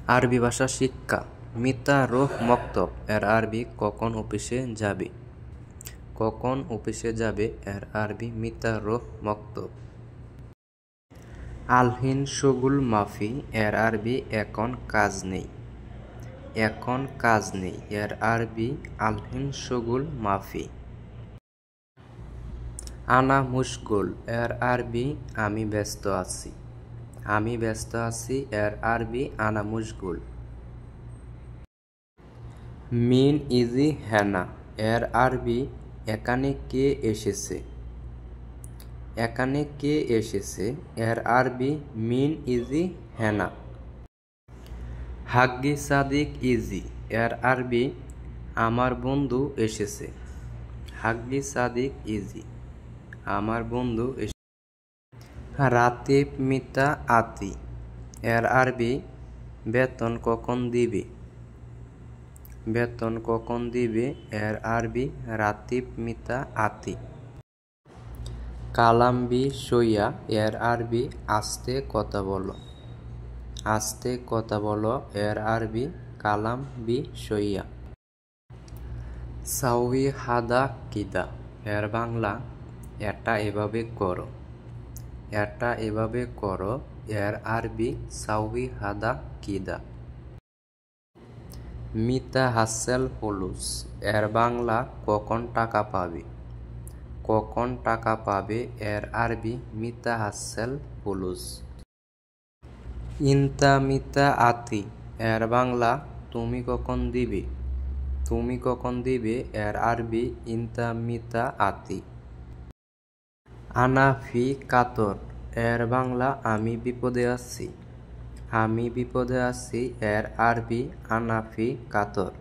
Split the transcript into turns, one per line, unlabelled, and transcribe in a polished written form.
আরবি ভাষা শিক্ষা। মিতা রোহ মক্তব এর আরবি কখন অফিসে যাবে। কখন অফিসে যাবে এর আরবি মিতা রোহ মক্তব। আলহিন শগুল মাফি এর আরবি এখন কাজ নেই। এখন কাজ নেই এর আরবি আলহিন শগুল মাফি। আনা মুশগুল এর আরবি আমি ব্যস্ত আছি। আমি ব্যস্ত আছি এর আরবি আনা মুশগুল। মিন ইজি হেনা এর আরবি এখানে কে এসেছে। এখানে কে এসেছে এর আরবি মিন ইজি হেনা। হাগ্গি সাদিক ইজি এর আরবি আমার বন্ধু এসেছে। হাগ্গি সাদিক ইজি আমার বন্ধু এসেছে। রাতিব মিতা আতি এর আরবি বেতন কখন দিবে। বেতন কখন দিবে এর আরবি রাতিব মিতা আতি। কালাম বি সইয়া এর আরবি আস্তে কথা বলো। আস্তে কথা বলো এর আরবি কালাম বি সইয়া। সাউই হাদা কিদা এর বাংলা এটা এভাবে করো। এটা এভাবে করো এর আরবি সাউই হাদা কিদা। মিতা হাসেল ফুলুস এর বাংলা কখন টাকা পাবে। কখন টাকা পাবে এর আরবি মিতা হাসেল ফুলুস। ইনতা মিতা আতি এর বাংলা তুমি কখন দিবে। তুমি কখন দিবে এর আরবি ইনতা মিতা আতি। আনাফি কাতর এর বাংলা আমি বিপদে আছি। আমি বিপদে আছি এর আরবি আনাফি কাতর।